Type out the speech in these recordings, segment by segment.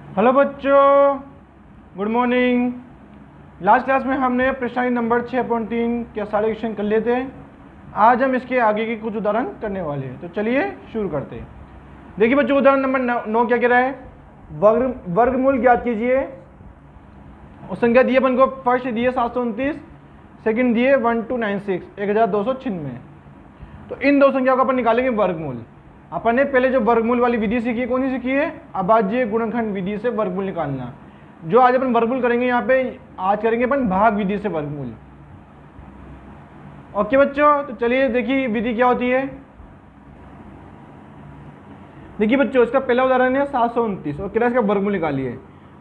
Hello बच्चों, good morning. Last class में हमने प्रश्नावली नंबर 6.3 के सारे क्वेश्चन कर लिए थे। आज हम इसके आगे के कुछ उदाहरण करने वाले हैं, तो चलिए शुरू करते हैं। देखिए बच्चों, उदाहरण नंबर 9 क्या कह रहा है? वर्गमूल ज्ञात कीजिए। और संख्या दी अपन को, फर्स्ट दिए 729, सेकंड दिए 1296, 1296। तो इन दो संख्याओं का अपन निकालेंगे वर्गमूल। अपन ने पहले जो वर्गमूल वाली विधि सीखी है, कौन सी सीखी है? अभाज्य गुणनखंड विधि से वर्गमूल निकालना। जो आज अपन वर्गमूल करेंगे यहाँ पे, आज करेंगे अपन भाग विधि से वर्गमूल। ओके बच्चों, तो चलिए देखिए विधि क्या होती है। देखिए बच्चों, इसका पहला उदाहरण है 729 और इसका वर्गमूल निकालिए।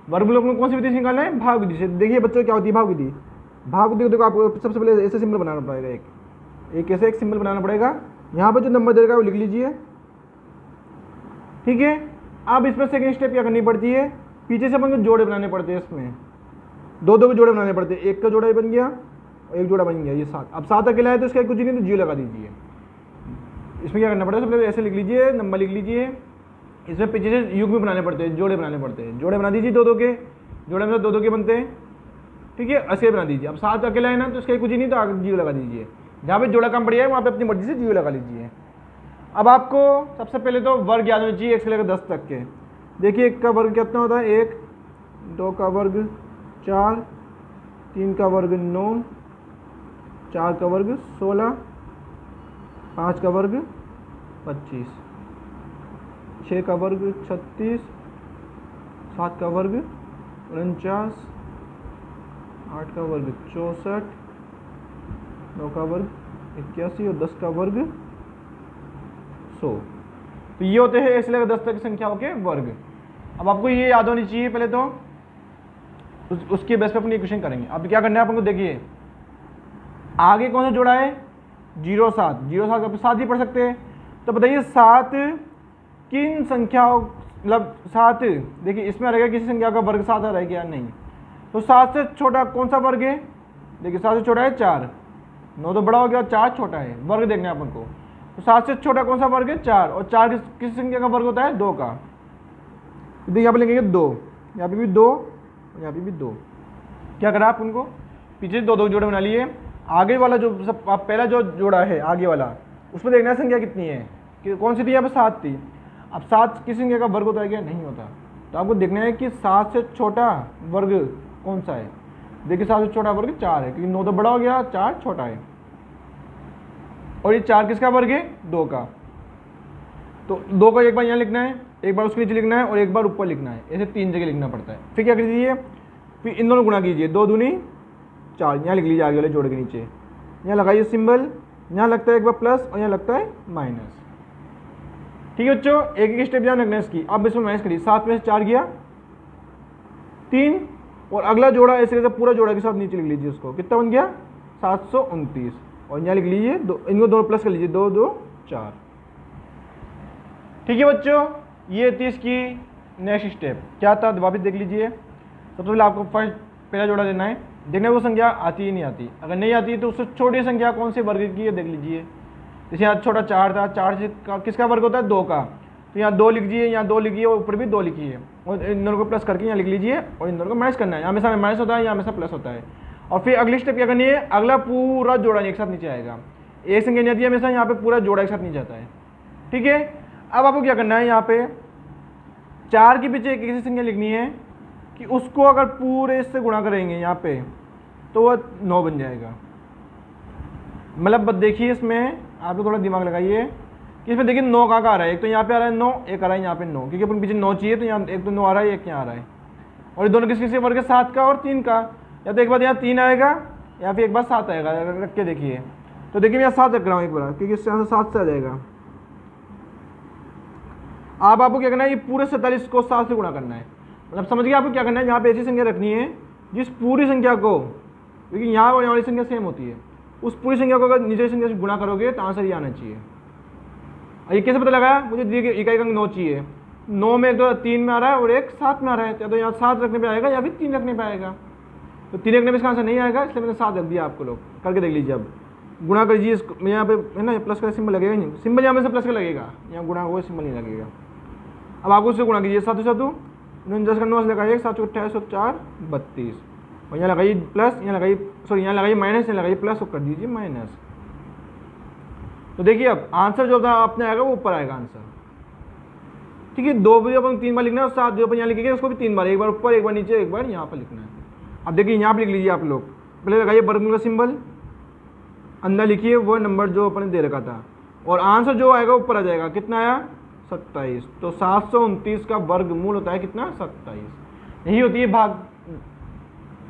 वर्गमूल अपने कौन सी विधि से निकालना है? भाग विधि से। देखिए बच्चों क्या होती है भाग विधि। भाग विधि देखो, आपको सबसे पहले ऐसे सिंबल बनाना पड़ेगा, एक ऐसे एक सिंबल बनाना पड़ेगा। यहाँ पर जो नंबर दे रखा है वो लिख लीजिए, ठीक है। अब इसमें सेकंड स्टेप क्या करनी पड़ती है? पीछे से अपन को जोड़े बनाने पड़ते हैं। इसमें दो के जोड़े बनाने पड़ते हैं। एक का जोड़ा बन गया और एक जोड़ा बन गया, ये 7। अब 7 अकेला है तो इसका कुछ नहीं, तो 0 लगा दीजिए। इसमें क्या करना पड़ेगा? सबसे ऐसे लिख लीजिए, नंबर लिख लीजिए। इसमें पीछे से युग्म बनाने पड़ते हैं, जोड़े बनाने पड़ते हैं। जोड़े बना दीजिए, दो के जोड़े में 2 के बनते हैं, ठीक है। ऐसे बना दीजिए। अब 7 अकेला है ना, तो इसका कुछ नहीं, तो आगे 0 लगा दीजिए। जहाँ पे जोड़ा कम बढ़िया है वहाँ पे अपनी मर्जी से 0 लगा लीजिए। अब आपको सबसे पहले तो वर्ग याद होना चाहिए 1 से लेकर 10 तक के। देखिए 1 का वर्ग कितना होता है? 1, 2 का वर्ग 4, 3 का वर्ग 9, 4 का वर्ग 16, 5 का वर्ग 25, 6 का वर्ग 36, 7 का वर्ग 49, 8 का वर्ग 64, 9 का वर्ग 81 और 10 का वर्ग 100। तो ये होते हैं 1 से लेकर 10 तक की संख्याओं के वर्ग। अब आपको ये याद होनी चाहिए पहले तो, उसके बेस पे अपन इक्वेशन करेंगे। अब क्या करना है अपन को? देखिए आगे कौन सा जोड़ा है? 0 7, 0 7 का 7 ही पढ़ सकते हैं। तो बताइए 7 किन संख्याओं, मतलब 7, देखिए इसमें रहेगा किसी संख्या का वर्ग 7 आ रहा है क्या? नहीं। तो 7 से छोटा कौन सा वर्ग है? देखिए 7 से छोटा है 4, 9 तो बड़ा हो गया, 4 छोटा है। वर्ग देखना है अपन को। तो 7 से छोटा कौन सा वर्ग है? 4। और 4 किस संख्या का वर्ग होता है? 2 का। देखिए यहाँ पे लिखेंगे 2, यहाँ पे भी 2 और यहाँ पे भी 2। क्या करा आप उनको? पीछे 2 जोड़े बना लिए। आगे वाला जो सब आप पहला जो जोड़ा है आगे वाला, उसमें देखना है संख्या कितनी है, कि कौन सी थी? यहाँ पे 7 थी। अब 7 किस संख्या का वर्ग होता है क्या? नहीं होता। तो आपको देखना है कि 7 से छोटा वर्ग कौन सा है। देखिए 7 से छोटा वर्ग 4 है, क्योंकि 9 तो बड़ा हो गया, 4 छोटा है। और ये 4 किसका वर्ग है? 2 का। तो 2 को एक बार यहाँ लिखना है, एक बार उसके नीचे लिखना है और एक बार ऊपर लिखना है। ऐसे 3 जगह लिखना पड़ता है। फिर क्या कर दीजिए? फिर इन दोनों गुणा कीजिए, 2 दूनी 4। यहाँ लिख लीजिए आगे वाले जोड़े के नीचे। यहाँ लगाइए सिंबल, यहाँ लगता है एक बार प्लस और यहाँ लगता है माइनस। ठीक है बच्चों, एक एक स्टेप ध्यान रखना है इसकी। अब इसमें माइनस करिए, 7 में से 4 गया 3, और अगला जोड़ा ऐसे पूरा जोड़ा के साथ नीचे लिख लीजिए उसको। कितना बन गया? 729। और यहाँ लिख लीजिए इनको दोनों प्लस कर लीजिए, 2 2 4। ठीक है बच्चों, ये थी इसकी नेक्स्ट स्टेप। क्या था वापिस देख लीजिए। सबसे पहले आपको फर्स्ट पहला जोड़ा देना है, देखना वो संख्या आती ही नहीं आती। अगर नहीं आती तो उससे छोटी संख्या कौन से वर्ग की है देख लीजिए। जैसे यहाँ छोटा 4 था, 4 से किसका वर्ग होता है? 2 का। तो यहाँ 2 लिखिए, यहाँ 2 लिखिए और ऊपर भी 2 लिखिए, और इन दोनों को प्लस करके यहाँ लिख लीजिए और इन दोनों को माइनस करना है। हमेशा माइनस होता है, यहाँ हमेशा प्लस होता है। और फिर अगली स्टेप क्या करनी है? अगला पूरा जोड़ा एक साथ नीचे आएगा। एक संख्या नहीं आती है हमेशा, यहाँ पे पूरा जोड़ा एक साथ नीचे आता है, ठीक है। अब आपको क्या करना है? यहाँ पे 4 के पीछे एक ऐसी संख्या लिखनी है कि उसको अगर पूरे से गुणा करेंगे यहाँ पे तो वह 9 बन जाएगा। मतलब देखिए इसमें आप लोग थोड़ा दिमाग लगाइए कि इसमें देखिए 9 कहाँ आ रहा है। एक तो यहाँ पे आ रहा है 9, एक आ रहा है यहाँ पे 9, क्योंकि अपन पीछे 9 चाहिए, तो यहाँ एक तो 9 आ रहा है, एक यहाँ आ रहा है। और ये दोनों किस किसके वर्ग है? 7 का और 3 का। या तो एक बार यहाँ 3 आएगा या फिर एक बार 7 आएगा। रख के देखिए, तो देखिए मैं यहाँ 7 रख रहा हूँ एक बार, क्योंकि इससे 7 से आ जाएगा। अब आपको क्या करना है? ये पूरे 47 को 7 से गुणा करना है। मतलब समझ गए आपको क्या करना है? यहाँ पे ऐसी संख्या रखनी है जिस पूरी संख्या को, क्योंकि यहाँ और यहाँ वाली संख्या सेम होती है, उस पूरी संख्या को अगर नीचे संख्या से गुणा करोगे तो आंसर ये आना चाहिए। और ये कैसे पता लगा? मुझे इकाई अंक 9 चाहिए। 9 में एक तो 3 में आ रहा है और एक 7 में आ रहा है, तो यहाँ 7 रखने पे आएगा या फिर 3 रखने पे आएगा। तो 3 रखने पे इसका आंसर नहीं आएगा, इसलिए मैंने 7 रख दिया। आपको लोग करके देख लीजिए। अब गुणा कर लीजिए इसको, यहाँ पे है ना प्लस का सिंबल लगेगा नहीं, सिंबल यहाँ में से प्लस का लगेगा, यहाँ गुणा वो सिंबल नहीं लगेगा। अब आपको उससे गुणा कीजिए, 7 7 49 का 9 से लगाइए 7 28 और 4 32 और यहाँ लगाइए प्लस, यहाँ लगाइए सॉरी यहाँ लगाइए माइनस, यहाँ लगाइए प्लस और कर दीजिए माइनस। तो देखिए अब आंसर जो था आपने आएगा वो ऊपर आएगा आंसर। ठीक है, 2 भी अपन 3 बार लिखना है और 7 जो अपन यहाँ लिखेंगे उसको भी 3 बार, एक बार ऊपर एक बार नीचे एक बार यहाँ पर लिखना है। अब देखिए यहाँ पर लिख लीजिए आप लोग, पहले लगाइए वर्गमूल का सिंबल, अंदर लिखिए वो नंबर जो अपन ने दे रखा था और आंसर जो आएगा ऊपर आ जाएगा। कितना आया 27। तो 729 का वर्गमूल होता है कितना 27। यही होती है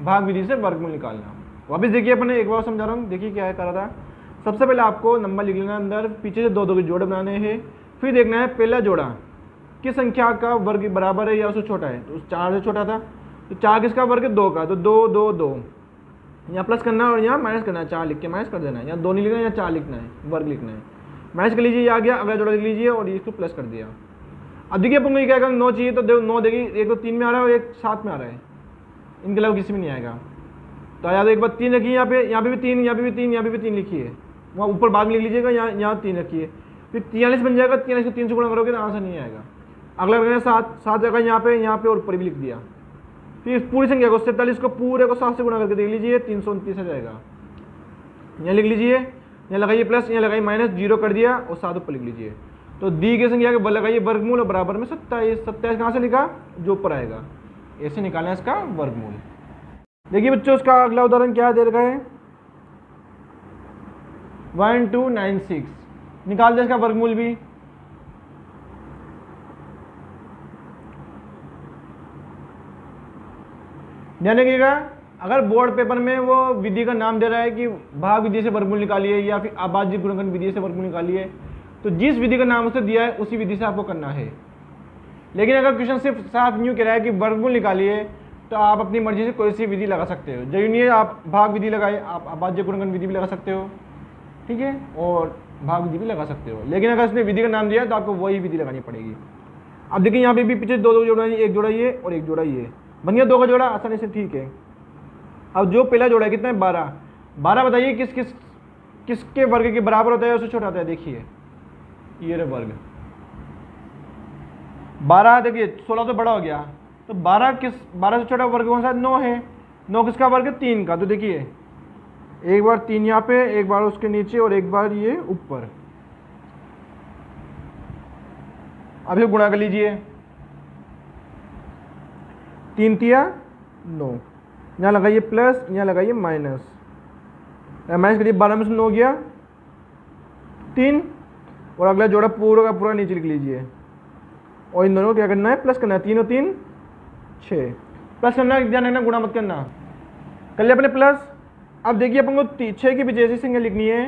भाग विधि से वर्गमूल निकालना। वापस देखिए अपने एक बार समझा रहा हूँ, देखिए क्या है कर रहा था। सबसे पहले आपको नंबर लिख लेना अंदर, पीछे से 2 के जोड़े बनाने हैं, फिर देखना है पहला जोड़ा किस संख्या का वर्ग बराबर है या उससे छोटा है। तो 4 से छोटा था, तो 4 किसका वर्ग है 2 का, तो 2 2 2 यहाँ प्लस करना है और यहाँ माइनस करना है, 4 लिख के माइनस कर देना है, यहाँ 2 नहीं लिखना है, यहाँ 4 लिखना है, वर्ग लिखना है, माइनस कर लीजिए, ये आ गया, अगला जोड़ा लिख लीजिए और इसको प्लस कर दिया। अब देखिए अपन को क्या आएगा 9 चाहिए, तो 9 देगी, एक तो 3 में आ रहा है और एक 7 में आ रहा है, इनके अलावा किसी में नहीं आएगा। तो याद एक बार 3 रखिए, यहाँ पे भी 3, यहाँ पे भी 3, यहाँ पे भी 3 लिखिए, वहाँ ऊपर बाद में लिख लीजिएगा, यहाँ 3 रखिए, फिर 43 बन जाएगा, 43 को 3 से गुणा करोगे तो आंसर नहीं आएगा। अगला रखना 7 जगह यहाँ पे और ऊपर भी लिख दिया, फिर इस पूरी संख्या को 47 को पूरे को 7 से गुणा करके देख लीजिए 329 आ जाएगा। यहाँ लिख लीजिए, यहाँ लगाइए प्लस, यहाँ लगाइए माइनस, 0 कर दिया और 7 ऊपर लिख लीजिए। तो दी गई संख्या के लगाइए वर्गमूल और बराबर में 27। 27 कहाँ से लिखा, जो ऊपर आएगा, ऐसे निकालना है इसका वर्गमूल। देखिए बच्चों इसका अगला उदाहरण क्या दे रखा है 1296, निकाल दे इसका वर्गमूल भी। ध्यान रखिएगा, अगर बोर्ड पेपर में वो विधि का नाम दे रहा है कि भाग विधि से वर्गमूल निकालिए या फिर अभाज्य गुणनखंड विधि से वर्गमूल निकालिए, तो जिस विधि का नाम उसे दिया है उसी विधि से आपको करना है। लेकिन अगर क्वेश्चन सिर्फ साफ न्यू कह रहा है कि वर्गमूल निकालिए, तो आप अपनी मर्जी से कोई सी विधि लगा सकते हो। जरूरी नहीं है आप भाग विधि लगाए, आप अभाज्य गुणनखंड विधि भी लगा सकते हो, ठीक है, और भाग विधि भी लगा सकते हो। लेकिन अगर उसने विधि का नाम दिया है तो आपको वही विधि लगानी पड़ेगी। अब देखिए यहाँ पे भी पीछे 2 जोड़ा, एक जोड़ा ये और एक जोड़ा ये, बन गया 2 का जोड़ा आसानी से, ठीक है। अब जो पहला जोड़ा है कितना है 12, 12 बताइए किसके वर्ग के बराबर होता है उससे छोटा होता है। देखिए ये रहा वर्ग 12, देखिए 16 तो बड़ा हो गया, तो 12 से छोटा वर्ग कौन सा 9 है। 9 किसका वर्ग है 3 का, तो देखिए एक बार 3 यहाँ पे, एक बार उसके नीचे और एक बार ये ऊपर। अभी गुणा कर लीजिए, 3 तिया 9, यहाँ लगाइए प्लस, यहाँ लगाइए माइनस, माइनस करिए, 12 में से 9 गया 3 और अगला जोड़ा पूरा का पूरा नीचे लिख लीजिए और इन दोनों को क्या करना है प्लस करना है, 3 और 3 6, प्लस करना, ध्यान रखना गुणा मत करना, कर लिया अपने प्लस। अब देखिए अपन को 6 के पीछे ऐसी संख्या लिखनी है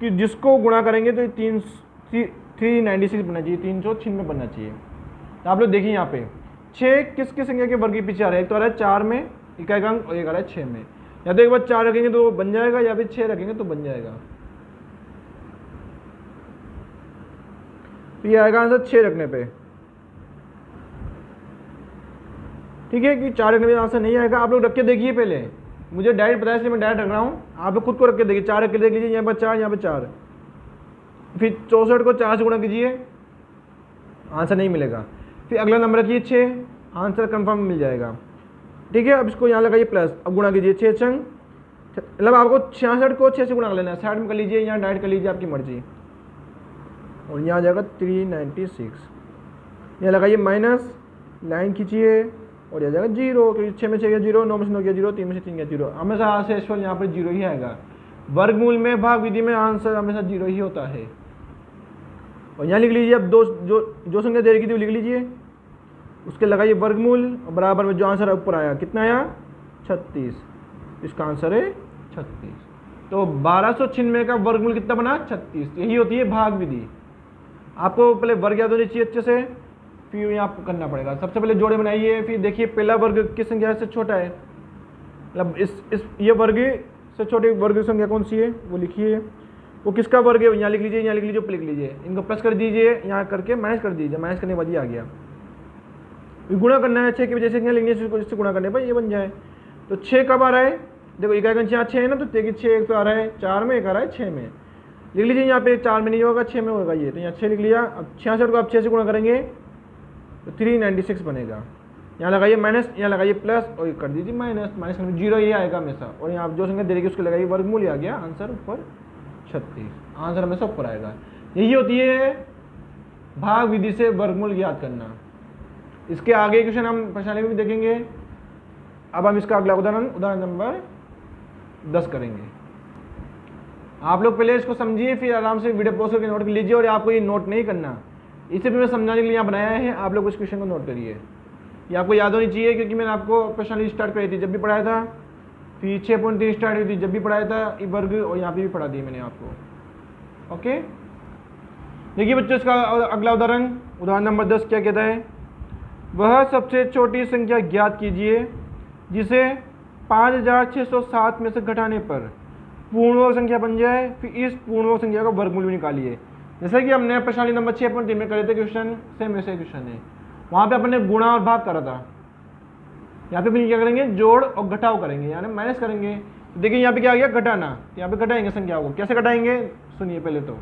कि जिसको गुणा करेंगे तो 396 बनना चाहिए, 396 बनना चाहिए। तो आप लोग देखिए यहाँ पे 6 किस संख्या के वर्ग के पीछे आ रहा है, एक तो आ रहा है 4 में इकाई अंक और एक आ रहा है 6 में। या तो एक बार 4 रखेंगे तो बन जाएगा या फिर 6 रखेंगे तो बन जाएगा। तो ये आएगा आंसर 6 रखने पे, ठीक है, कि 4 रखने पे आंसर नहीं आएगा। आप लोग रख के देखिए, पहले मुझे डायरेक्ट बताया इसलिए मैं डायरेक्ट रख रहा हूँ, आप लोग खुद को रख के देखिए। 4 रख के देख लीजिए, यहाँ पर 4, यहाँ पर 4, फिर 64 को 4 से गुणा कीजिए, आंसर नहीं मिलेगा। फिर अगला नंबर रखिए 6, आंसर कंफर्म मिल जाएगा, ठीक है। अब इसको यहाँ लगाइए प्लस, अब गुणा कीजिए 6 छंग, मतलब आपको 66 को 6 से गुणा कर लेना है, साइड में कर लीजिए, यहाँ डायरेक्ट कर लीजिए, आपकी मर्जी। और यहाँ आ जाएगा 396, यहाँ लगाइए माइनस, लाइन खींचिए और यह जाएगा 0, क्योंकि 6 में 6 गया 0, 9 में से 9 गया 0, 3 में से 3 गया 0, हमेशा से एशफल यहाँ पर 0 ही आएगा। वर्गमूल में भाग विधि में आंसर हमेशा 0 ही होता है। और यहाँ लिख लीजिए, अब जो संख्या दे रही थी वो लिख लीजिए, उसके लगाइए वर्गमूल और बराबर में जो आंसर ऊपर आया कितना आया 36, इसका आंसर है 36। तो 1296 का वर्गमूल कितना बना 36। यही होती है भाग विधि। आपको पहले वर्ग याद होनी चाहिए अच्छे से, फिर यहाँ करना पड़ेगा। सबसे पहले जोड़े बनाइए, फिर देखिए पहला वर्ग किस संख्या से छोटा है, मतलब ये वर्ग से छोटे वर्ग की संख्या कौन सी है वो लिखिए, वो किसका वर्ग है यहाँ लिख लीजिए, यहाँ लिख लीजिए, ऊपर लिख लीजिए, इनको प्लस कर दीजिए, यहाँ करके माइनस कर दीजिए, माइनस करने के बाद ये आ गया। गुणा करना है 6 की वजह से लिखनी है, इससे गुणा करने पर ये बन जाए। तो 6 कब आ रहा है, देखो इकाई अंक यहाँ 6 है ना, तो देखिए 6 एक तो आ रहा है 4 में, एक आ रहा है 6 में, लिख लीजिए यहाँ पे 4 में नहीं होगा 6 में होगा ये, तो यहाँ 6 लिख लिया। अब 66 को आप 6 से गुणा करेंगे तो 396 बनेगा, यहाँ लगाइए माइनस, यहाँ लगाइए प्लस और कर दीजिए माइनस, माइनस करने में 0 ये आएगा हमेशा, और यहाँ जो संख्या दे देगी उसको लगाइए वर्गमूल, आ गया आंसर ऊपर 36, आंसर हमेशा ऊपर आएगा। यही होती है भाग विधि से वर्गमूल ज्ञात करना। इसके आगे क्वेश्चन हम परेशानी में भी देखेंगे। अब हम इसका अगला उदाहरण नंबर 10 करेंगे। आप लोग पहले इसको समझिए, फिर आराम से वीडियो पॉज करके नोट कर लीजिए, और आपको ये नोट नहीं करना, इसे भी मैं समझाने के लिए यहाँ बनाया है, आप लोग इस क्वेश्चन को नोट करिए। ये आपको याद होनी चाहिए, क्योंकि मैंने आपको परेशानी स्टार्ट कराई थी जब भी पढ़ाया था, फिर 6.3 स्टार्ट हुई थी जब भी पढ़ाया था वर्ग, और यहाँ पे भी पढ़ा दी मैंने आपको। ओके, देखिए बच्चों इसका अगला उदाहरण नंबर 10 क्या कहता है, वह सबसे छोटी संख्या ज्ञात कीजिए जिसे 5607 में से घटाने पर पूर्णवर्ग संख्या बन जाए, फिर इस पूर्णवर्ग संख्या का वर्गमूल भी निकालिए। जैसे कि हमने प्रश्नावली नंबर 6.3 में करे थे क्वेश्चन, सेम वैसे क्वेश्चन है, वहाँ पे अपने गुणा और भाग करा था। यहाँ पे भी क्या करेंगे, जोड़ और घटाव करेंगे, यानी माइनस करेंगे। तो देखिए यहाँ पे क्या आ गया, घटाना, यहाँ पे घटाएंगे संख्या को। कैसे घटाएंगे सुनिए पहले तो,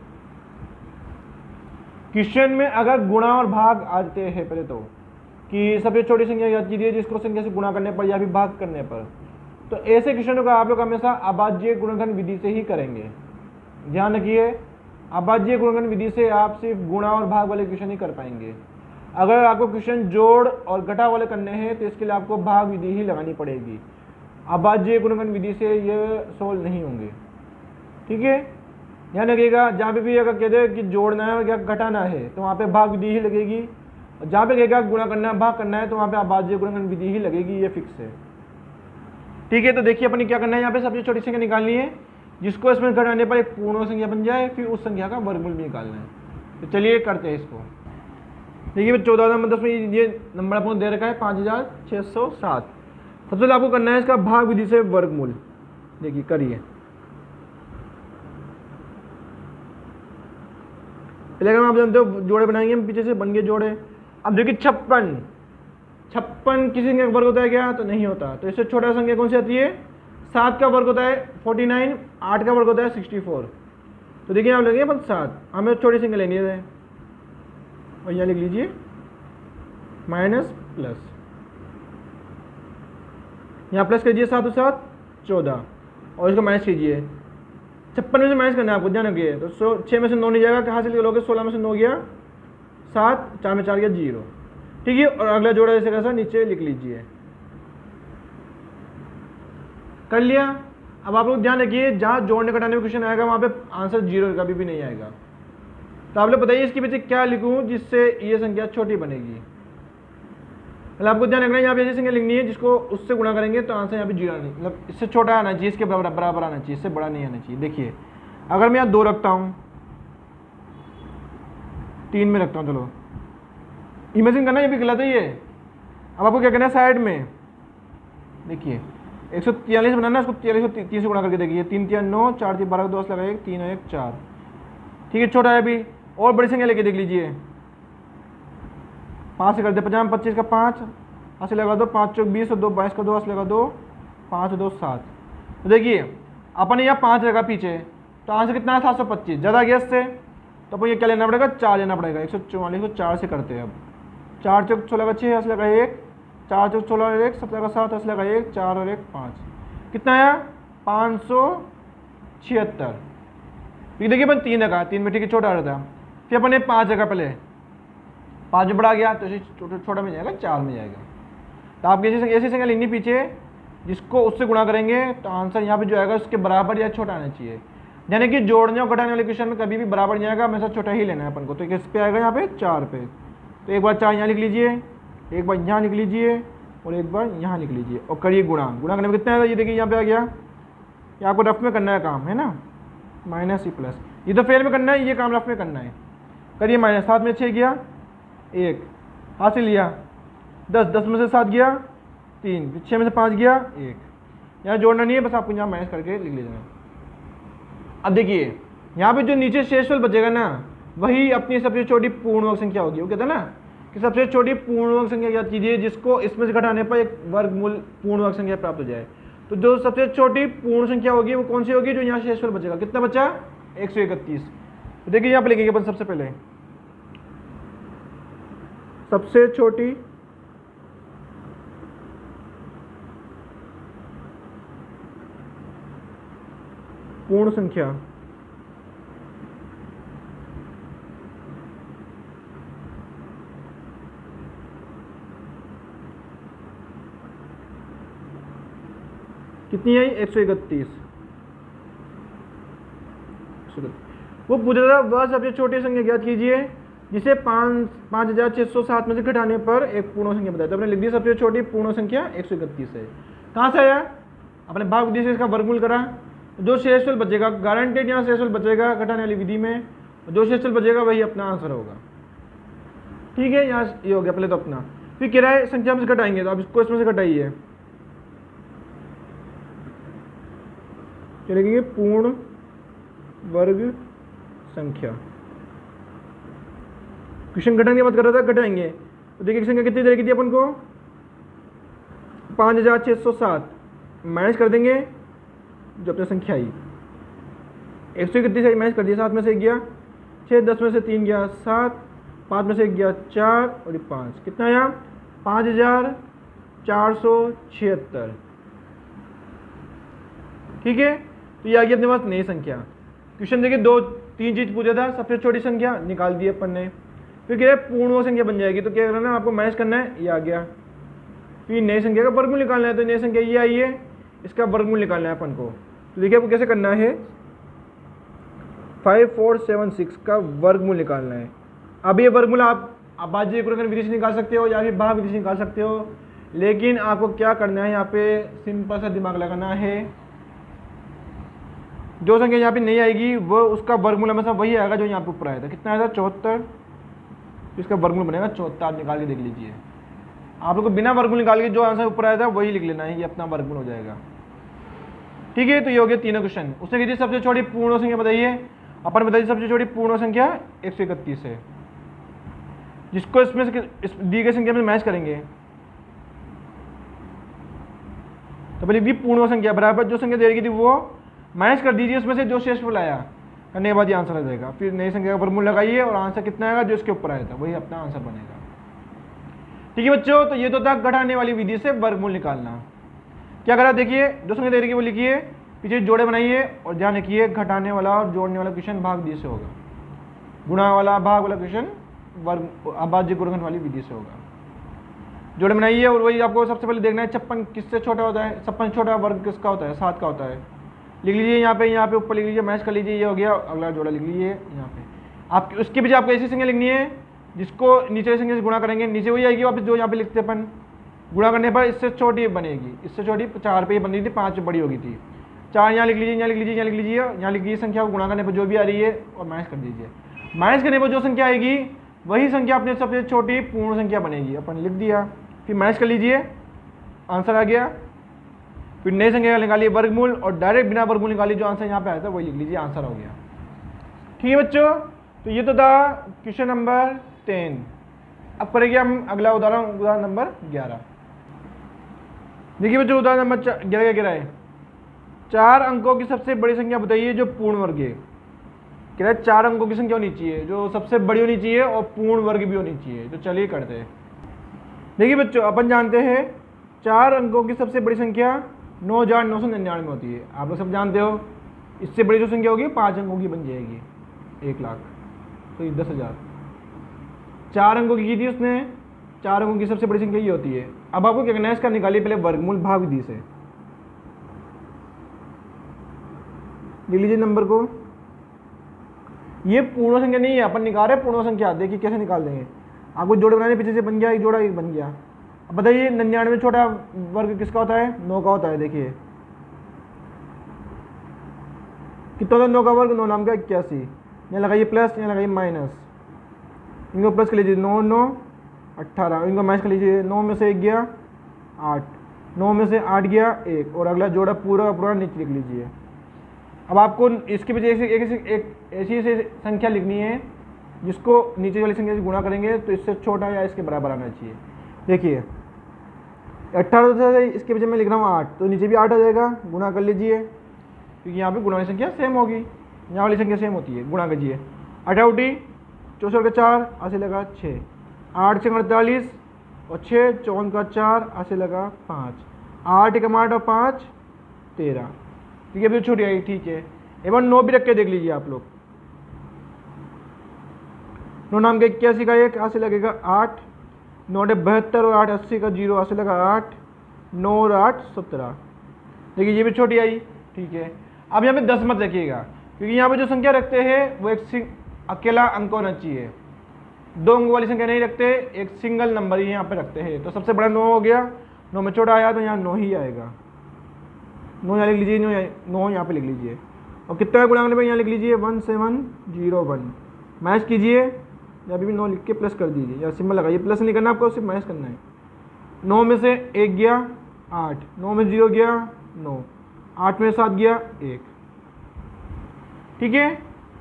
क्वेश्चन में अगर गुणा और भाग आते हैं पहले तो, कि सबसे छोटी संख्या याद कीजिए जिसको संख्या से गुणा करने पर या फिर भाग करने पर, तो ऐसे क्वेश्चनों का आप लोग हमेशा अभाज्य गुणनखंड विधि से ही करेंगे। ध्यान रखिए, अभाज्य गुणनखंड विधि से आप सिर्फ गुणा और भाग वाले क्वेश्चन ही कर पाएंगे। अगर आपको क्वेश्चन जोड़ और घटाव वाले करने हैं तो इसके लिए आपको भाग विधि ही लगानी पड़ेगी, अभाज्य गुणनखंड विधि से ये सोल्व नहीं होंगे। ठीक है, ध्यान रखिएगा, जहाँ पे भी अगर कहते हैं कि जोड़ना है या घटाना है तो वहाँ पे भाग विधि ही लगेगी, और जहाँ पे कहेगा गुणा करना है, भाग करना है, तो वहाँ पे अभाज्य गुणनखंड विधि ही लगेगी, ये फिक्स है। ठीक है, तो देखिए अपनी क्या करना है, यहाँ पे सबसे छोटी संख्या निकालनी है जिसको इसमें घटाने पर एक पूर्ण संख्या बन जाए, फिर उस संख्या का वर्गमूल भी निकालना है। तो चलिए करते हैं इसको। देखिए 14 नंबर 10 में ये नंबर आपको दे रखा है 5607। सबसे पहले आपको करना है इसका भाग विधि से वर्गमूल। देखिए करिए, पहले अगर आप जानते हो जोड़े बनाएंगे हम, पीछे से बन गए जोड़े। अब देखिए 56 किसी संख्या का वर्ग होता है क्या, तो नहीं होता। तो इससे छोटा संख्या कौन सी आती है, 7 का वर्ग होता है 49, 8 का वर्ग होता है 64। तो देखिए आप लेंगे अपन 7, हमें छोटी संख्या लेनी है, और यहाँ लिख लीजिए माइनस प्लस, यहाँ प्लस कीजिए 7 और 7 14, और इसको माइनस कीजिए। 56 में से माइनस करना है आपको, ध्यान रखिए। तो 6 में से 9 नहीं जाएगा, कहाँ से लोगे, 16 में से 9 गया 7, 4 में 4 गया 0। ठीक है, और अगला जोड़ा जैसे कैसा नीचे लिख लीजिए। कर लिया। अब आप लोग ध्यान रखिए, जहाँ जोड़ने घटाने में क्वेश्चन आएगा वहाँ पे आंसर 0 कभी भी नहीं आएगा। तो आप लोग बताइए इसके पीछे क्या लिखूँ जिससे ये संख्या छोटी बनेगी। मतलब आपको ध्यान रखना है, यहाँ पे ऐसी संख्या लिखनी है जिसको उससे गुणा करेंगे तो आंसर यहाँ पे 0 नहीं, मतलब इससे छोटा आना चाहिए, इसके बराबर आना चाहिए, इससे बड़ा नहीं आना चाहिए। देखिए अगर मैं यहाँ 2 रखता हूँ, 3 में रखता हूँ, चलो इमेजिन करना, ये भी गलत है ये। अब आपको क्या करना है, साइड में देखिए 143 बनाना है, उसको 43 से गुणा करके देखिए, 3 3 9, 4 3 12 2 लगा 1 3 1 4। ठीक है, छोटा है अभी, और बड़ी संख्या लेके देख लीजिए। 5 से कर दे 50, 25 का 5, 80 लगा दो, 5 चौक 20 और 2 22 का 2 80 लगा दो, 5 2 7। तो देखिए अपन यहाँ 5 रहेगा पीछे, तो आंसर कितना है 725, ज़्यादा गया इससे, तो अपन ये क्या लेना पड़ेगा, 4 लेना पड़ेगा। 144 को 4 से करते हैं। अब 4 चौक 16 का 6, 80 लगा 1, 4 चौक 16 और 1 17 का 7, 80 लगा 1, 4 और 1 5, कितना आया 576। फिर देखिए अपन 3 लगा, 3 में ठीक है छोटा रहता है, फिर अपन ने 5 जगह पहले 5 में बढ़ा गया तो इसे छोटा में जाएगा, 4 में जाएगा। तो आप ऐसी संख्या लिखनी पीछे जिसको उससे गुणा करेंगे तो आंसर यहाँ पे जो आएगा उसके बराबर या छोटा आना चाहिए। यानी कि जोड़ने और घटाने वाले क्वेश्चन में कभी भी बराबर नहीं आएगा, हमेशा छोटा ही लेना है अपन को। तो किस पे आएगा, यहाँ पे 4 पे। तो एक बार 4 यहाँ लिख लीजिए, एक बार यहाँ लिख लीजिए, और एक बार यहाँ लिख लीजिए, और करिए गुणा। गुणा करने में कितना है, ये देखिए यहाँ पे आ गया। ये आपको रफ में करना है काम, है ना, माइनस ही प्लस, ये तो फेल में करना है, ये काम रफ में करना है। करिए माइनस, 7 में 6 गया 1, हाथ से लिया 10, 10 में से 7 गया 3, 6 में से 5 गया 1। यहाँ जोड़ना नहीं है, बस आपको यहाँ माइनस करके लिख लीजिएगा। अब देखिए यहाँ पे जो नीचे शेषफल बचेगा ना, वही अपनी सबसे छोटी पूर्णवर्ग संख्या होगी। वो कहते हैं ना कि सबसे छोटी पूर्णवर्ग संख्या याद कीजिए जिसको इसमें से घटाने पर एक वर्गमूल पूर्णवर्ग संख्या प्राप्त हो जाए। तो जो सबसे छोटी पूर्ण संख्या होगी वो कौन सी होगी, जो यहाँ शेषफल बचेगा। कितना बचा, 131। तो देखिए यहाँ पे लिखेंगे अपन सबसे पहले सबसे छोटी पूर्ण संख्या। कितनी आई? 131। वो पूछा था वह सबसे छोटी संख्या ज्ञात कीजिए जिसे 5607 में से घटाने पर एक पूर्ण संख्या बताया। तो आपने लिख दिया सबसे छोटी पूर्ण संख्या 131 है। कहाँ से आया? अपने भाग विधि से इसका वर्गमूल करा, जो शेषफल बचेगा गारंटेड यहाँ शेषफल बचेगा घटाने वाली विधि में, जो शेषफल बचेगा वही अपना आंसर होगा। ठीक है, यहाँ ये हो गया पहले तो अपना। फिर किराए संख्या में से घटाएंगे, तो आप इसको इसमें से घटाइए, क्या लिखेंगे? पूर्ण वर्ग संख्या। क्वेश्चन घटाने की बात कर रहा था, घटाएंगे तो देखिए संख्या कितनी तरह की थी अपन को? 5607 माइनस कर देंगे जो अपनी संख्या आई 131 माइनस कर दिया, 7 में से 1 गया 6, 10 में से 3 गया 7, 5 में से 1 गया 4 और ये 5, कितना आया? 5476। ठीक है, तो ये आ गया अपने पास नई संख्या। क्वेश्चन देखिए 2-3 चीज पूछा था, सबसे छोटी संख्या निकाल दी अपन ने, फिर क्या पूर्ण संख्या बन जाएगी, तो क्या करना है आपको? माइनस करना है, ये आ गया। फिर नई संख्या का वर्गमूल निकालना है, तो नई संख्या ये आई है, इसका वर्गमूल निकालना है अपन को। तो देखिए आपको कैसे करना है, 5476 का वर्गमूल निकालना है। अब ये वर्गमूल आप अभाज्य गुणनखंड विधि से निकाल सकते हो या फिर भाग विधि से निकाल सकते हो, लेकिन आपको क्या करना है, यहाँ पे सिंपल सा दिमाग लगाना है। जो संख्या यहाँ पे नहीं आएगी वो उसका वर्गमूल हमेशा वही आएगा जो यहाँ पे ऊपर आया था। कितना आया था? 74। इसका वर्गमूल बनेगा 74। आप निकाल के देख लीजिए, आप लोग को बिना वर्गमूल निकाल के जो आंसर ऊपर आया था वही लिख लेना है, ये अपना वर्गमूल हो जाएगा। ठीक है, तो ये हो गया तीनों क्वेश्चन। उसने कही थी सबसे छोटी पूर्ण संख्या बताइए, अपन बताइए सबसे छोटी पूर्ण संख्या 131 है, जिसको इसमें से इस दी गई संख्या में मैच करेंगे। तो पहले दी पूर्ण संख्या बराबर जो संख्या दे रही थी वो माइनस कर दीजिए, उसमें से जो शेषफल आया करने के बाद ये आंसर आ जाएगा। फिर नई संख्या का वर्गमूल लगाइए और आंसर कितना आएगा जो इसके ऊपर आया था वही अपना आंसर बनेगा। ठीक है बच्चों, तो ये तो था घटाने वाली विधि से वर्गमूल निकालना। क्या करा देखिए, जो संख्या दे रही है वो लिखिए, पीछे जोड़े बनाइए और ध्यान रखिए घटाने वाला और जोड़ने वाला क्वेश्चन भाग विधि से होगा, गुणा वाला भाग वाला क्वेश्चन वर्ग अभाज्य गुणनखंड वाली विधि से होगा। जोड़े बनाइए और वही आपको सबसे पहले देखना है 56 किससे छोटा होता है, 56 छोटा वर्ग किसका होता है? 7 का होता है। लिख लीजिए यहाँ पे ऊपर लिख लीजिए, मैच कर लीजिए, ये हो गया। अगला जोड़ा लिख लीजिए यहाँ पे। आप उसके पीछे आपको ऐसी संख्या लिखनी है जिसको नीचे संख्या से गुणा करेंगे, नीचे वही आएगी वापस जो यहाँ पे लिखते अपन। गुणा करने पर इससे छोटी बनेगी, इससे छोटी 4 पे बन रही थी, 5 बड़ी होगी थी। 4 यहाँ लिख लीजिए, यहाँ लिख लीजिए, यहाँ लिख लीजिए, यहाँ लिख लीजिए संख्या को गुणा करने पर जो भी आ रही है और माइनस कर दीजिए। माइनस करने पर जो संख्या आएगी वही संख्या अपने सबसे छोटी पूर्ण संख्या बनेगी। अपन लिख दिया, फिर माइनस कर लीजिए, आंसर आ गया। फिर नई संख्या निकालिए वर्गमूल और डायरेक्ट बिना वर्गमूल निकालिए, जो आंसर यहाँ पे आया था वही लिख लीजिए, आंसर हो गया। ठीक है बच्चों, तो ये तो था क्वेश्चन नंबर 10। अब करेंगे हम अगला उदाहरण नंबर 11। देखिए बच्चों उदाहरण नंबर 11 क्या है? 4 अंकों की सबसे बड़ी संख्या बताइए जो पूर्ण वर्ग है। कह रहा है 4 अंकों की संख्या होनी चाहिए जो सबसे बड़ी होनी चाहिए और पूर्ण वर्ग भी होनी चाहिए। तो चलिए करते हैं। देखिए बच्चों अपन जानते हैं 4 अंकों की सबसे बड़ी संख्या 9999 होती है, आप लोग सब जानते हो। इससे बड़ी जो संख्या होगी 5 अंकों की बन जाएगी, 1 लाख, तो ये 10,000। 4 अंकों की थी उसने, 4 अंकों की सबसे बड़ी संख्या ये होती है। अब आपको क्या करना है, इसका निकालिए पहले वर्गमूल भाग विधि से। लिख लीजिए नंबर को, ये पूर्ण संख्या नहीं है, अपन निकाल रहे पूर्ण संख्या। देखिए कैसे निकाल देंगे, आपको जोड़े बनाने पीछे से बन गया, एक जोड़ा एक बन गया। अब बताइए 99 छोटा वर्ग किसका होता है? 9 का होता है। देखिए कितना होता है 9 का वर्ग? 9 नाम का 81। यहाँ लगाइए प्लस, यहाँ लगाइए माइनस, इनको प्लस कर लीजिए, 9 9 18, इनको माइनस कर लीजिए। 9 में से 1 गया 8, 9 में से 8 गया 1, और अगला जोड़ा पूरा पूरा नीचे लिख लीजिए। अब आपको इसके पीछे एक ऐसी संख्या लिखनी है जिसको नीचे वाली संख्या से गुणा करेंगे तो इससे छोटा या इसके बराबर आना चाहिए। देखिए 18 से इसके पीछे मैं लिख रहा हूँ 8, तो नीचे भी 8 आ जाएगा, गुणा कर लीजिए, क्योंकि यहाँ पे गुणा वाली संख्या सेम होगी, यहाँ वाली संख्या सेम होती है। गुणा कीजिए, 8 64 का 4, ऐसे लगा 6, 8 से 48 और 6 54 का 4, ऐसे लगा 5, 8 1 8 और 5 13। ठीक है, अभी छोटी आई, ठीक है। एक बार 9 भी रख के देख लीजिए आप लोग। 9 नाम के 81 का 1 यहाँ से लगेगा 8, 9 72 और 8 80 का 0 यहाँ से लगा 8, 9 और 8 17। देखिए ये भी छोटी आई, ठीक है। अब यहाँ पे 10 मत रखिएगा, क्योंकि यहाँ पे जो संख्या रखते हैं वो एक अकेला अंक होना चाहिए। 2 अंक वाली संख्या नहीं रखते, एक सिंगल नंबर ही यहाँ पे रखते हैं। तो सबसे बड़ा 9 हो गया, 9 में छोटा आया तो यहाँ 9 ही आएगा। 9 यहाँ लिख लीजिए, 9 यहाँ पे लिख लीजिए। और कितना है गुणांक में यहाँ लिख लीजिए 1701। मैच कीजिए, यहाँ भी 9 लिख के प्लस कर दीजिए, या सिंबल लगाइए। प्लस नहीं करना आपको, सिर्फ मैच करना है। 9 में से 1 गया 8, 9 में 0 गया 9, 8 में 7 गया 1, ठीक है।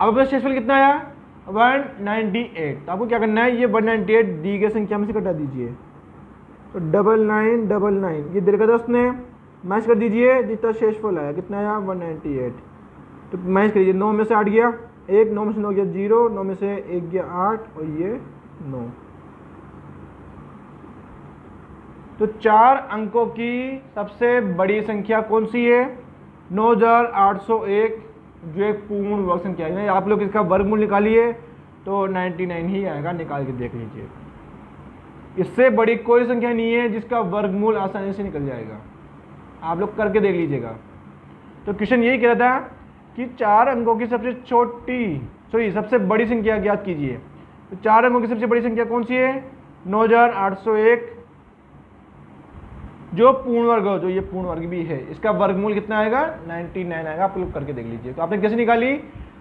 अब अपना शेषफल कितना आया 198। तो आपको क्या करना है, ये 198 दी गई संख्या में से घटा दीजिए। तो 9999 ये दीर्घदस्त ने मैच कर दीजिए, जितना शेषफल आया कितना आया 198। तो मैच करिए, 9 में से 8 गया 1, 9 में से 9 गया 0, 9 में से 1 गया 8 और ये 9। तो 4 अंकों की सबसे बड़ी संख्या कौन सी है 9801, जो एक पूर्ण वर्ग संख्या है। आप लोग इसका वर्गमूल निकालिए तो 99 ही आएगा, निकाल के देख लीजिए। इससे बड़ी कोई संख्या नहीं है जिसका वर्गमूल आसानी से निकल जाएगा, आप लोग करके देख लीजिएगा। तो क्वेश्चन यही कह रहा था कि 4 अंकों की सबसे बड़ी संख्या ज्ञात कीजिए। तो 4 अंकों की सबसे बड़ी संख्या कौन सी है 9801, जो पूर्ण वर्ग हो, जो ये पूर्ण वर्ग भी है, इसका वर्गमूल कितना आएगा 99 आएगा। आप लोग करके देख लीजिए। तो आपने कैसे निकाली,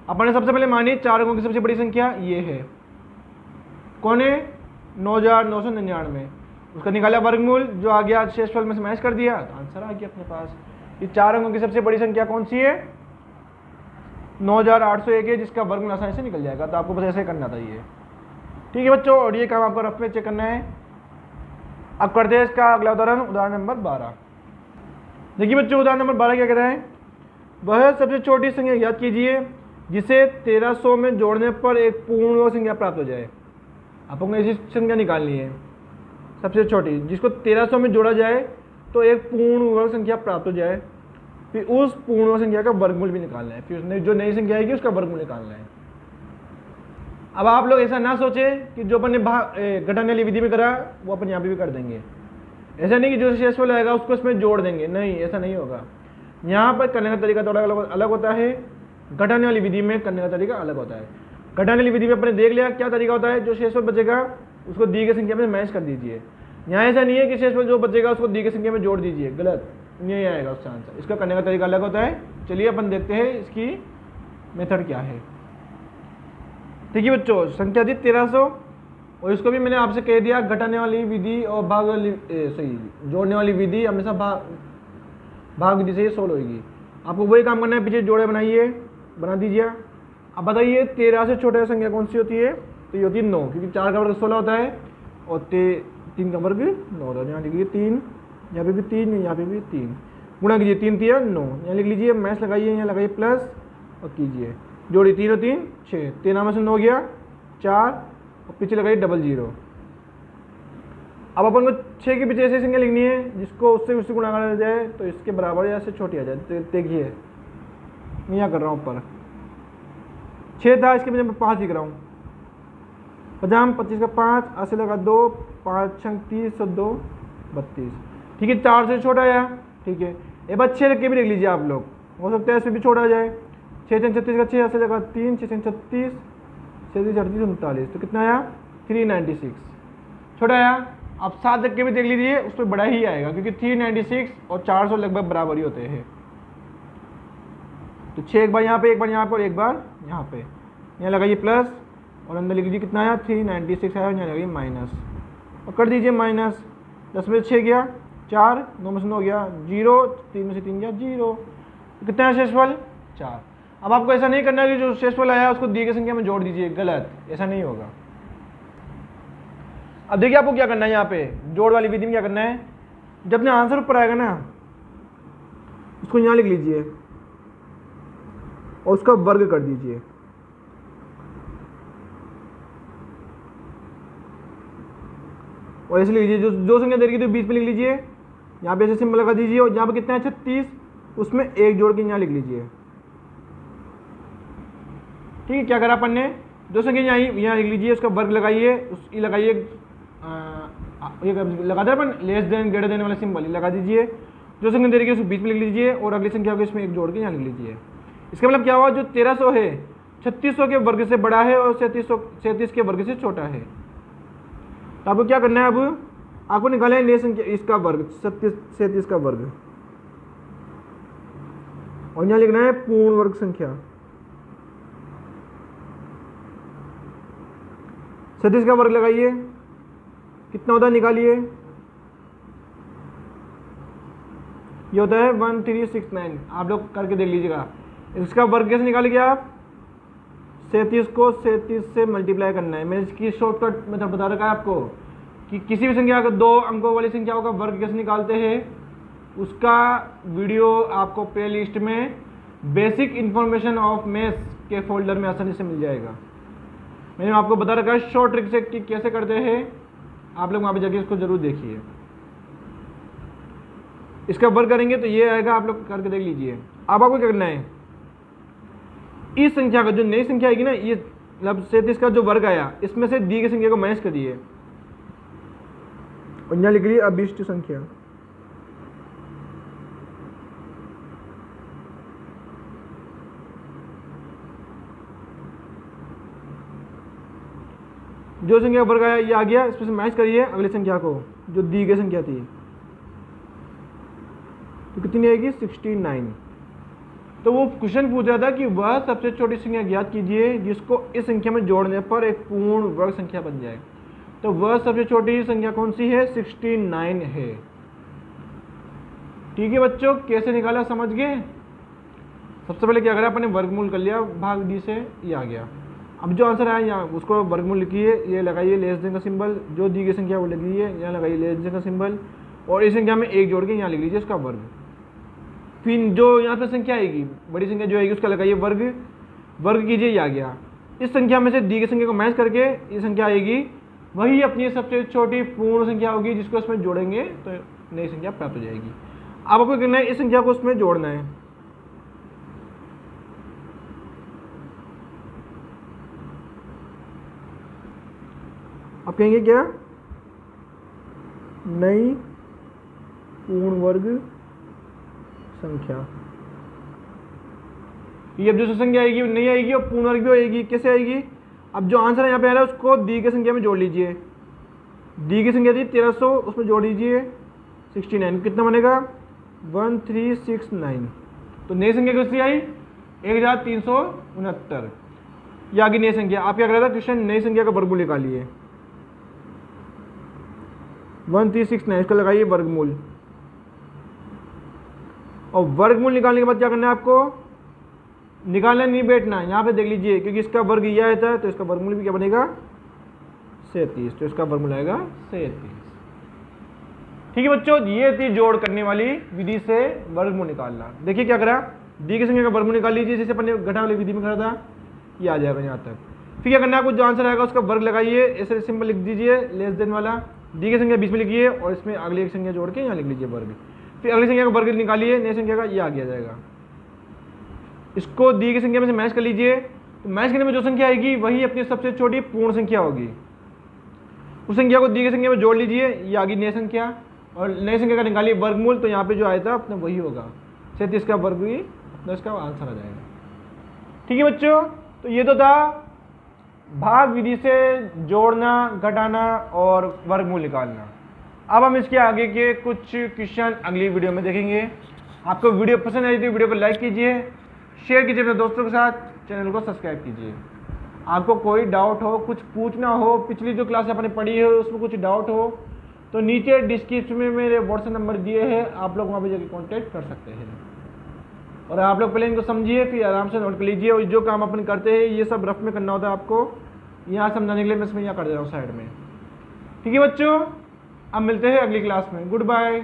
अपने सबसे पहले मानी 4 अंकों की सबसे बड़ी संख्या ये है, कौन है 9999। उसका निकाला वर्गमूल, जो आ गया शेषफल में से मैच कर दिया तो आंसर आ गया अपने पास। ये 4 अंकों की सबसे बड़ी संख्या कौन सी है 9801 है, जिसका वर्गमूल आसानी से निकल जाएगा। तो आपको बस ऐसे करना था ये, ठीक है बच्चों। और ये काम आपको रफ में चेक करना है। अब करते हैं इसका अगला उदाहरण, उदाहरण नंबर 12। देखिए बच्चों, उदाहरण नंबर 12 क्या कह रहा है, वह सबसे छोटी संख्या याद कीजिए जिसे 1300 में जोड़ने पर एक पूर्ण वर्ग संख्या प्राप्त हो जाए। आपको ऐसी संख्या निकालनी है सबसे छोटी, जिसको 1300 में जोड़ा जाए तो एक पूर्ण वर्ग संख्या प्राप्त हो जाए। फिर उस पूर्ण वर्ग संख्या का वर्गमूल भी निकालना है, फिर उसने जो नई संख्या आएगी उसका वर्गमूल निकालना है। अब आप लोग ऐसा ना सोचें कि जो अपन ने घटाने वाली विधि में करा वो अपन यहाँ पे भी कर देंगे। ऐसा नहीं कि जो शेषफल आएगा उसको इसमें जोड़ देंगे, नहीं, ऐसा नहीं होगा। यहाँ पर करने का तरीका थोड़ा अलग होता है, घटाने वाली विधि में करने का तरीका अलग होता है। घटाने वाली विधि में अपने देख लिया क्या तरीका होता है, जो शेषफल बचेगा उसको दी गई संख्या में मैच कर दीजिए। यहाँ ऐसा नहीं है कि शेषफल जो बचेगा उसको दी गई संख्या में जोड़ दीजिए, गलत नहीं आएगा उसका आंसर। इसका करने का तरीका अलग होता है। चलिए अपन देखते हैं इसकी मेथड क्या है। देखिए बच्चों, संख्या थी 1300 और इसको भी मैंने आपसे कह दिया घटाने वाली विधि और भाग वाली जोड़ने वाली विधि हमेशा भाग विधि से ही सोल्व होगी। आपको वही काम करना है, पीछे जोड़े बनाइए, बना दीजिए। अब बताइए 13 से छोटे संख्या कौन सी होती है, तो ये होती है 9, क्योंकि 4 का वर्ग 16 होता है और 3 का वर्ग 9 होता है। यहाँ लिख लीजिए 3, यहाँ पे भी 3, यहाँ पे भी 3, गुणा कीजिए 3 3 9, यहाँ लिख लीजिए, मैच लगाइए, यहाँ लगाइए प्लस और कीजिए जोड़ी 3 और 3 6, 13 में से 9 गया 4 और पीछे लगाइए 00। अब अपन को 6 के पीछे ऐसी संख्या लिखनी है जिसको उससे गुणा करा जाए तो इसके बराबर या इससे छोटी आ जाए। देखिए मैं यहाँ कर रहा हूँ, ऊपर 6 था, इसके पीछे मैं 5 लिख रहा हूँ। 50 25 का 5, ऐसे लगा 2, 5 6 30 और 2 32, ठीक है। 4 से छोटा आया, ठीक है। एक बार 6 रख के भी लिख लीजिए आप लोग, हो सकता है इससे भी छोटा आ जाए। 6 36 का 6, ऐसे लगा 3, 6 36 6 38 39, तो कितना आया 396, छोटा आया। अब 7 रख के भी देख लीजिए, उस पर बड़ा ही आएगा, क्योंकि 396 और 400 लगभग बराबर ही होते हैं। तो 6 एक बार यहाँ पे, एक बार यहाँ पे और एक बार यहाँ पे, यहाँ लगाइए प्लस और अंदर लिख लीजिए कितना आया 396 आया, यहाँ लगाइए माइनस और कर दीजिए माइनस। 10 में से 6 गया 4, 9 में से 9 गया 0, 3 में से 3 गया 0, तो कितना है शेषफल 4। अब आपको ऐसा नहीं करना है कि जो शेषफल आया उसको दी गई संख्या में जोड़ दीजिए, गलत, ऐसा नहीं होगा। अब देखिए आपको क्या करना है, यहाँ पे जोड़ वाली विधि में क्या करना है, जब अपने आंसर ऊपर आएगा ना उसको यहाँ लिख लीजिए और उसका वर्ग कर दीजिए। और ऐसे लिख लीजिए, जो संख्या दे रही थी 20 पे लिख लीजिए, यहाँ पे ऐसे सिंबल लगा दीजिए और यहाँ पे कितना है 36, उसमें 1 जोड़ के यहाँ लिख लीजिए। ठीक है, क्या करा अपन ने, जो संख्या यहाँ लिख लीजिए, उसका वर्ग लगाइए, ये लगाइए, ये लगा दे अपन लेस देन ग्रेटर देन वाला सिंबल लगा दीजिए, जो संख्या दे रही है उसको बीच में लिख लीजिए और अगली संख्या को इसमें एक जोड़ के यहाँ लिख लीजिए। इसका मतलब क्या हुआ, जो 1300 है 3600 के वर्ग से बड़ा है और 37 के वर्ग से छोटा है। तो आपको क्या करना है, अब आपको निकालना है नई संख्या, इसका वर्ग 37 का वर्ग, और यहाँ लिखना है पूर्ण वर्ग संख्या। 37 का वर्ग लगाइए, कितना होता है निकालिए, ये होता है 1369। आप लोग करके देख लीजिएगा। इसका वर्ग कैसे निकालेंगे आप, 37 को 37 से मल्टीप्लाई करना है। मैंने इसकी शॉर्टकट मेथड बता रखा है आपको कि किसी भी संख्या का 2 अंकों वाली संख्याओं का वर्ग कैसे निकालते हैं, उसका वीडियो आपको प्ले लिस्ट में बेसिक इंफॉर्मेशन ऑफ मैथ्स के फोल्डर में आसानी से मिल जाएगा। मैंने आपको बता रखा है शॉर्ट ट्रिक से कि कैसे करते हैं, आप लोग वहाँ पे जाके इसको जरूर देखिए। इसका वर्ग करेंगे तो ये आएगा, आप लोग करके देख लीजिए। अब आपको क्या करना है, इस संख्या का जो नई संख्या आएगी ना, ये मतलब 37 का जो वर्ग आया, इसमें से दी गई संख्या को माइनस करिए और यहाँ लिख लीजिए अभिष्ट संख्या। जो संख्या वर्ग आया ये आ गया, इसमें से माइनस करिए अगली संख्या को जो दी गई संख्या थी, तो कितनी आएगी 69। तो वो क्वेश्चन पूछ रहा था कि वह सबसे छोटी संख्या ज्ञात कीजिए जिसको इस संख्या में जोड़ने पर एक पूर्ण वर्ग संख्या बन जाए। तो वह सबसे छोटी संख्या कौन सी है, 69 है। ठीक है बच्चों, कैसे निकाला समझ गए। सबसे पहले क्या करा, अपने वर्गमूल कर लिया भाग डी से, ये आ गया। अब जो आंसर आया यहाँ उसको वर्गमूल लिखिए, ये लगाइए लेस देन का सिंबल, जो दी गई संख्या वो लिखिए, यहाँ लगाइए लेस देन का सिंबल, और इस संख्या में एक जोड़ के यहाँ लिख लीजिए उसका वर्ग। फिर जो यहाँ पर संख्या आएगी, बड़ी संख्या जो आएगी उसका लगाइए वर्ग, वर्ग कीजिए, ये आ गया। इस संख्या में से दी गई संख्या को माइनस करके ये संख्या आएगी, वही अपनी सबसे छोटी पूर्ण संख्या होगी जिसको इसमें जोड़ेंगे तो नई संख्या प्राप्त हो जाएगी। अब आपको करना है इस संख्या को उसमें जोड़ना है। आप कहेंगे क्या, नई पूर्ण वर्ग संख्या। ये अब जो संख्या आएगी नहीं आएगी और पूर्ण वर्ग भी आएगी। कैसे आएगी, अब जो आंसर यहाँ पे आ रहा है उसको दी गई संख्या में जोड़ लीजिए। दी गई संख्या थी 1300, उसमें जोड़ लीजिए 69, कितना बनेगा 1369। तो नई संख्या कितनी आई 1369। ये आगे नई संख्या। आप क्या कर रहा था क्वेश्चन, नई संख्या का वर्गमूल निकालिए, 1369 इसका लगाइए वर्गमूल, और वर्गमूल निकालने के बाद क्या करना है आपको, निकालना नहीं बैठना, यहाँ पे देख लीजिए क्योंकि इसका वर्ग यह आता है तो इसका वर्गमूल भी क्या बनेगा 37, तो इसका वर्गमूल आएगा 37। ठीक है बच्चों, ये थी जोड़ करने वाली विधि से वर्गमूल निकालना। देखिए क्या करा, दी की संख्या का वर्गमूल निकाल लीजिए, जैसे अपन ने घटा वाली विधि में करा था, ये आ जाएगा यहाँ तक। फिर क्या करना है, आपको जो आंसर आएगा उसका वर्ग लगाइए, ऐसे सिंबल लिख दीजिए लेस देन वाला, दी की संख्या बीच में लिखिए और इसमें अगली एक संख्या जोड़ के यहाँ लिख लीजिए वर्ग। फिर अगली संख्या का वर्ग निकालिए, नई संख्या का, ये आ गया जाएगा। इसको दी की संख्या में से मैच कर लीजिए, तो मैच करने में जो संख्या आएगी वही अपनी सबसे छोटी पूर्ण संख्या होगी। उस संख्या को दी की संख्या में जोड़ लीजिए, ये आ गई नई संख्या, और नई संख्या का निकालिए वर्गमूल, तो यहाँ पे जो आया था अपना वही होगा 37 का वर्ग भी अपना इसका आंसर आ जाएगा। ठीक है बच्चों, तो ये तो था भाग विधि से जोड़ना, घटाना और वर्गमूल निकालना। अब हम इसके आगे के कुछ क्वेश्चन अगली वीडियो में देखेंगे। आपको वीडियो पसंद आई तो वीडियो को लाइक कीजिए, शेयर कीजिए अपने दोस्तों के साथ, चैनल को सब्सक्राइब कीजिए। आपको कोई डाउट हो, कुछ पूछना हो, पिछली जो क्लास आपने पढ़ी है उसमें कुछ डाउट हो तो नीचे डिस्क्रिप्शन में मेरे व्हाट्सएप नंबर दिए हैं, आप लोग वहाँ पे जाकर कॉन्टैक्ट कर सकते हैं। और आप लोग पहले इनको समझिए, फिर आराम से नोट कर लीजिए, और जो काम अपन करते हैं ये सब रफ में करना होता है आपको, यहाँ समझाने के लिए मैं इसमें यहाँ कर दे रहा हूँ साइड में। ठीक है बच्चों, अब मिलते हैं अगली क्लास में। Good bye.